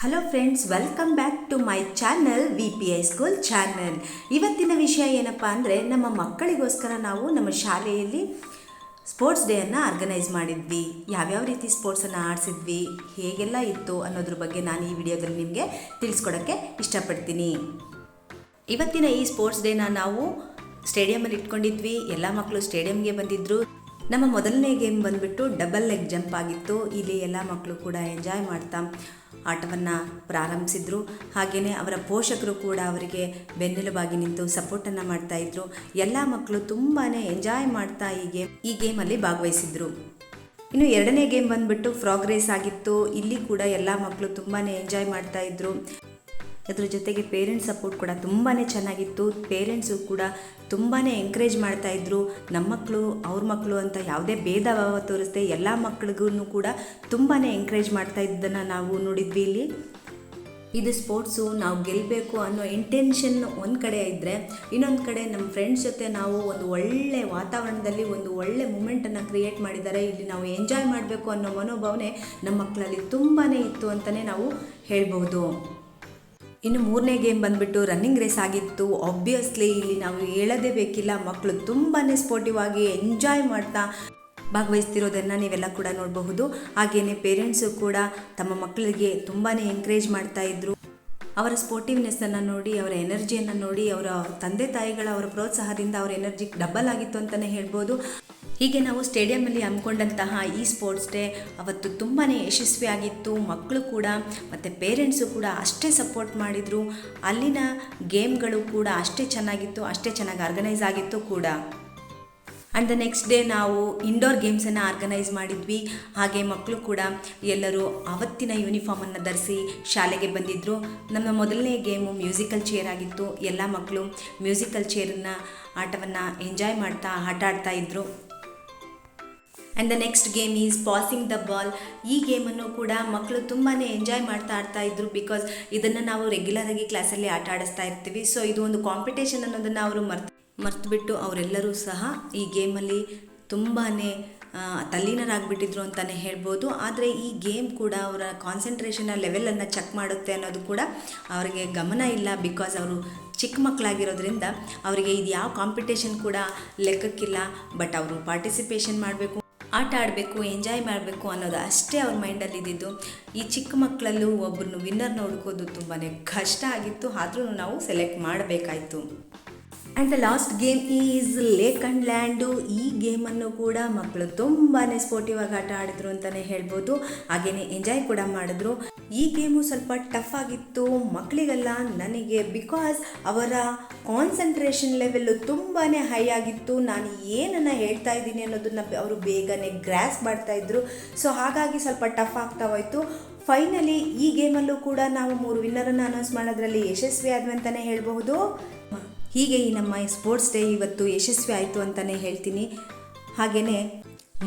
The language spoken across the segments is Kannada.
Hello friends, welcome back to my channel VPI school channel. ಇವತ್ತಿನ ವಿಷಯ ಏನಪ್ಪ ಅಂದರೆ, ನಮ್ಮ ಮಕ್ಕಳಿಗೋಸ್ಕರ ನಾವು ನಮ್ಮ ಶಾಲೆಯಲ್ಲಿ ಸ್ಪೋರ್ಟ್ಸ್ ಡೇಯನ್ನು ಆರ್ಗನೈಸ್ ಮಾಡಿದ್ವಿ. ಯಾವ್ಯಾವ ರೀತಿ ಸ್ಪೋರ್ಟ್ಸನ್ನು ಆಡಿಸಿದ್ವಿ, ಹೇಗೆಲ್ಲ ಇತ್ತು ಅನ್ನೋದ್ರ ಬಗ್ಗೆ ನಾನು ಈ ವಿಡಿಯೋದಲ್ಲಿ ನಿಮಗೆ ತಿಳಿಸ್ಕೊಡೋಕ್ಕೆ ಇಷ್ಟಪಡ್ತೀನಿ. ಇವತ್ತಿನ ಈ ಸ್ಪೋರ್ಟ್ಸ್ ಡೇನ ನಾವು ಸ್ಟೇಡಿಯಮಲ್ಲಿ ಇಟ್ಕೊಂಡಿದ್ವಿ. ಎಲ್ಲ ಮಕ್ಕಳು ಸ್ಟೇಡಿಯಂಗೆ ಬಂದಿದ್ದರು. ನಮ್ಮ ಮೊದಲನೇ ಗೇಮ್ ಬಂದುಬಿಟ್ಟು ಡಬಲ್ ಲೆಗ್ ಜಂಪ್ ಆಗಿತ್ತು. ಇಲ್ಲಿ ಎಲ್ಲ ಮಕ್ಕಳು ಕೂಡ ಎಂಜಾಯ್ ಮಾಡ್ತಾ ಆಟವನ್ನು ಪ್ರಾರಂಭಿಸಿದ್ರು. ಹಾಗೆಯೇ ಅವರ ಪೋಷಕರು ಕೂಡ ಅವರಿಗೆ ಬೆನ್ನೆಲುಬಾಗಿ ನಿಂತು ಸಪೋರ್ಟನ್ನು ಮಾಡ್ತಾಯಿದ್ರು. ಎಲ್ಲ ಮಕ್ಕಳು ತುಂಬಾ ಎಂಜಾಯ್ ಮಾಡ್ತಾ ಈ ಗೇಮಲ್ಲಿ ಭಾಗವಹಿಸಿದ್ರು. ಇನ್ನು ಎರಡನೇ ಗೇಮ್ ಬಂದುಬಿಟ್ಟು ಫ್ರಾಗ್ ರೇಸ್ ಆಗಿತ್ತು. ಇಲ್ಲಿ ಕೂಡ ಎಲ್ಲ ಮಕ್ಕಳು ತುಂಬಾ ಎಂಜಾಯ್ ಮಾಡ್ತಾಯಿದ್ರು. ಅದ್ರ ಜೊತೆಗೆ ಪೇರೆಂಟ್ಸ್ ಸಪೋರ್ಟ್ ಕೂಡ ತುಂಬಾ ಚೆನ್ನಾಗಿತ್ತು. ಪೇರೆಂಟ್ಸು ಕೂಡ ತುಂಬಾ ಎಂಕರೇಜ್ ಮಾಡ್ತಾಯಿದ್ರು. ನಮ್ಮ ಮಕ್ಕಳು ಅವ್ರ ಮಕ್ಕಳು ಅಂತ ಯಾವುದೇ ಭೇದ ಭಾವ ತೋರಿಸ್ದೆ ಎಲ್ಲ ಮಕ್ಕಳಿಗೂ ಕೂಡ ತುಂಬಾ ಎಂಕರೇಜ್ ಮಾಡ್ತಾ ಇದ್ದನ್ನು ನಾವು ನೋಡಿದ್ವಿ. ಇಲ್ಲಿ ಇದು ಸ್ಪೋರ್ಟ್ಸು, ನಾವು ಗೆಲ್ಲಬೇಕು ಅನ್ನೋ ಇಂಟೆನ್ಷನ್ ಒಂದು ಕಡೆ ಇದ್ದರೆ, ಇನ್ನೊಂದು ಕಡೆ ನಮ್ಮ ಫ್ರೆಂಡ್ಸ್ ಜೊತೆ ನಾವು ಒಂದು ಒಳ್ಳೆ ವಾತಾವರಣದಲ್ಲಿ ಒಂದು ಒಳ್ಳೆ ಮೂಮೆಂಟನ್ನು ಕ್ರಿಯೇಟ್ ಮಾಡಿದ್ದಾರೆ. ಇಲ್ಲಿ ನಾವು ಎಂಜಾಯ್ ಮಾಡಬೇಕು ಅನ್ನೋ ಮನೋಭಾವನೆ ನಮ್ಮ ಮಕ್ಕಳಲ್ಲಿ ತುಂಬಾ ಇತ್ತು ಅಂತಲೇ ನಾವು ಹೇಳ್ಬೋದು. ಇನ್ನು ಮೂರನೇ ಗೇಮ್ ಬಂದುಬಿಟ್ಟು ರನ್ನಿಂಗ್ ರೇಸ್ ಆಗಿತ್ತು. ಆಬ್ವಿಯಸ್ಲಿ ಇಲ್ಲಿ ನಾವು ಹೇಳೋದೇ ಬೇಕಿಲ್ಲ, ಮಕ್ಕಳು ತುಂಬಾ ಸ್ಪೋರ್ಟಿವ್ ಆಗಿ ಎಂಜಾಯ್ ಮಾಡ್ತಾ ಭಾಗವಹಿಸ್ತಿರೋದನ್ನು ನೀವೆಲ್ಲ ಕೂಡ ನೋಡಬಹುದು. ಹಾಗೆಯೇ ಪೇರೆಂಟ್ಸು ಕೂಡ ತಮ್ಮ ಮಕ್ಕಳಿಗೆ ತುಂಬಾ ಎಂಕರೇಜ್ ಮಾಡ್ತಾಯಿದ್ರು. ಅವರ ಸ್ಪೋರ್ಟಿವ್ನೆಸ್ಸನ್ನು ನೋಡಿ, ಅವರ ಎನರ್ಜಿಯನ್ನು ನೋಡಿ, ಅವರ ತಂದೆ ತಾಯಿಗಳ ಅವರ ಪ್ರೋತ್ಸಾಹದಿಂದ ಅವರ ಎನರ್ಜಿ ಡಬಲ್ ಆಗಿತ್ತು ಅಂತಲೇ ಹೇಳ್ಬೋದು. ಹೀಗೆ ನಾವು ಸ್ಟೇಡಿಯಮಲ್ಲಿ ಹಮ್ಮಿಕೊಂಡಂತಹ ಈ ಸ್ಪೋರ್ಟ್ಸ್ ಡೇ ಅವತ್ತು ತುಂಬಾ ಯಶಸ್ವಿಯಾಗಿತ್ತು. ಮಕ್ಕಳು ಕೂಡ ಮತ್ತು ಪೇರೆಂಟ್ಸು ಕೂಡ ಅಷ್ಟೇ ಸಪೋರ್ಟ್ ಮಾಡಿದರು. ಅಲ್ಲಿನ ಗೇಮ್ಗಳು ಕೂಡ ಅಷ್ಟೇ ಚೆನ್ನಾಗಿತ್ತು, ಅಷ್ಟೇ ಚೆನ್ನಾಗಿ ಆರ್ಗನೈಸ್ ಆಗಿತ್ತು ಕೂಡ. ಆ್ಯಂಡ್ ದ ನೆಕ್ಸ್ಟ್ ಡೇ ನಾವು ಇಂಡೋರ್ ಗೇಮ್ಸನ್ನು ಆರ್ಗನೈಸ್ ಮಾಡಿದ್ವಿ. ಹಾಗೆ ಮಕ್ಕಳು ಕೂಡ ಎಲ್ಲರೂ ಆವತ್ತಿನ ಯೂನಿಫಾರ್ಮನ್ನು ಧರಿಸಿ ಶಾಲೆಗೆ ಬಂದಿದ್ದರು. ನಮ್ಮ ಮೊದಲನೇ ಗೇಮು ಮ್ಯೂಸಿಕಲ್ ಚೇರ್ ಆಗಿತ್ತು. ಎಲ್ಲ ಮಕ್ಕಳು ಮ್ಯೂಸಿಕಲ್ ಚೇರನ್ನು ಆಟವನ್ನು ಎಂಜಾಯ್ ಮಾಡ್ತಾ ಆಟ ಆಡ್ತಾಯಿದ್ರು. And the next game is passing the ball. ಈ ಗೇಮನ್ನು ಕೂಡ ಮಕ್ಕಳು ತುಂಬಾ ಎಂಜಾಯ್ ಮಾಡ್ತಾ ಆಡ್ತಾಯಿದ್ರು. ಬಿಕಾಸ್ ಇದನ್ನು ನಾವು ರೆಗ್ಯುಲರಾಗಿ ಕ್ಲಾಸಲ್ಲಿ ಆಟ ಆಡಿಸ್ತಾ ಇರ್ತೀವಿ. ಸೊ ಇದು ಒಂದು ಕಾಂಪಿಟೇಷನ್ ಅನ್ನೋದನ್ನು ಅವರು ಮರ್ತುಬಿಟ್ಟು ಅವರೆಲ್ಲರೂ ಸಹ ಈ ಗೇಮಲ್ಲಿ ತುಂಬಾ ತಲ್ಲೀನರಾಗಿಬಿಟ್ಟಿದ್ರು ಅಂತಲೇ ಹೇಳ್ಬೋದು. ಆದರೆ ಈ ಗೇಮ್ ಕೂಡ ಅವರ ಕಾನ್ಸಂಟ್ರೇಷನ್ನ ಲೆವೆಲನ್ನು ಚೆಕ್ ಮಾಡುತ್ತೆ ಅನ್ನೋದು ಕೂಡ ಅವರಿಗೆ ಗಮನ ಇಲ್ಲ. ಬಿಕಾಸ್ ಅವರು ಚಿಕ್ಕ ಮಕ್ಕಳಾಗಿರೋದ್ರಿಂದ ಅವರಿಗೆ ಇದು ಯಾವ ಕಾಂಪಿಟೇಷನ್ ಕೂಡ ಲೆಕ್ಕಕ್ಕಿಲ್ಲ. ಬಟ್ ಅವರು ಪಾರ್ಟಿಸಿಪೇಷನ್ ಮಾಡಬೇಕು, ಆಟ ಆಡಬೇಕು, ಎಂಜಾಯ್ ಮಾಡಬೇಕು ಅನ್ನೋದು ಅಷ್ಟೇ ಅವ್ರ ಮೈಂಡಲ್ಲಿ ಇದ್ದಿದ್ದು. ಈ ಚಿಕ್ಕ ಮಕ್ಕಳಲ್ಲೂ ಒಬ್ಬರನ್ನು ವಿನ್ನರ್ನ ಹುಡುಕೋದು ತುಂಬಾ ಕಷ್ಟ ಆಗಿತ್ತು. ಆದ್ರೂ ನಾವು ಸೆಲೆಕ್ಟ್ ಮಾಡಬೇಕಾಯಿತು. And the last game is lake and land. ಈ ಗೇಮನ್ನು ಕೂಡ ಮಕ್ಕಳು ತುಂಬಾ ಸ್ಪೋರ್ಟಿವ್ ಆಗಿ ಆಟ ಆಡಿದ್ರು ಅಂತಲೇ ಹೇಳ್ಬೋದು. ಹಾಗೆಯೇ ಎಂಜಾಯ್ ಕೂಡ ಮಾಡಿದ್ರು. ಈ ಗೇಮು ಸ್ವಲ್ಪ ಟಫ್ ಆಗಿತ್ತು ಮಕ್ಕಳಿಗೆಲ್ಲ, ನನಗೆ. ಬಿಕಾಸ್ ಅವರ ಕಾನ್ಸಂಟ್ರೇಷನ್ ಲೆವೆಲ್ಲು ತುಂಬಾ ಹೈ ಆಗಿತ್ತು. ನಾನು ಏನನ್ನು ಹೇಳ್ತಾ ಇದ್ದೀನಿ ಅನ್ನೋದನ್ನು ಅವರು ಬೇಗನೆ ಗ್ರಾಸ್ ಮಾಡ್ತಾಯಿದ್ರು. ಸೊ ಹಾಗಾಗಿ ಸ್ವಲ್ಪ ಟಫ್ ಆಗ್ತಾ ಹೋಯಿತು. ಫೈನಲಿ ಈ ಗೇಮಲ್ಲೂ ಕೂಡ ನಾವು 3 ವಿನ್ನರನ್ನು ಅನೌನ್ಸ್ ಮಾಡೋದ್ರಲ್ಲಿ ಯಶಸ್ವಿ ಆದ್ವಿ ಅಂತಲೇ ಹೇಳಬಹುದು. ಹೀಗೆ ಈ ನಮ್ಮ ಸ್ಪೋರ್ಟ್ಸ್ ಡೇ ಇವತ್ತು ಯಶಸ್ವಿ ಆಯಿತು ಅಂತಲೇ ಹೇಳ್ತೀನಿ. ಹಾಗೆಯೇ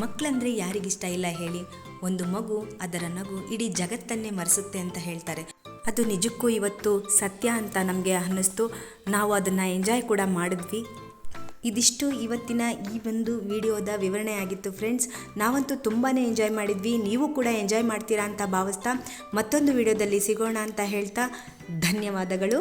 ಮಕ್ಕಳಂದರೆ ಯಾರಿಗಿಷ್ಟ ಇಲ್ಲ ಹೇಳಿ? ಒಂದು ಮಗು, ಅದರ ನಗು ಇಡೀ ಜಗತ್ತನ್ನೇ ಮರೆಸುತ್ತೆ ಅಂತ ಹೇಳ್ತಾರೆ. ಅದು ನಿಜಕ್ಕೂ ಇವತ್ತು ಸತ್ಯ ಅಂತ ನಮಗೆ ಅನ್ನಿಸ್ತು. ನಾವು ಅದನ್ನು ಎಂಜಾಯ್ ಕೂಡ ಮಾಡಿದ್ವಿ. ಇದಿಷ್ಟು ಇವತ್ತಿನ ಈ ಒಂದು ವಿಡಿಯೋದ ವಿವರಣೆ ಆಗಿತ್ತು ಫ್ರೆಂಡ್ಸ್. ನಾವಂತೂ ತುಂಬಾ ಎಂಜಾಯ್ ಮಾಡಿದ್ವಿ. ನೀವು ಕೂಡ ಎಂಜಾಯ್ ಮಾಡ್ತೀರಾ ಅಂತ ಭಾವಿಸ್ತಾ ಮತ್ತೊಂದು ವಿಡಿಯೋದಲ್ಲಿ ಸಿಗೋಣ ಅಂತ ಹೇಳ್ತಾ ಧನ್ಯವಾದಗಳು.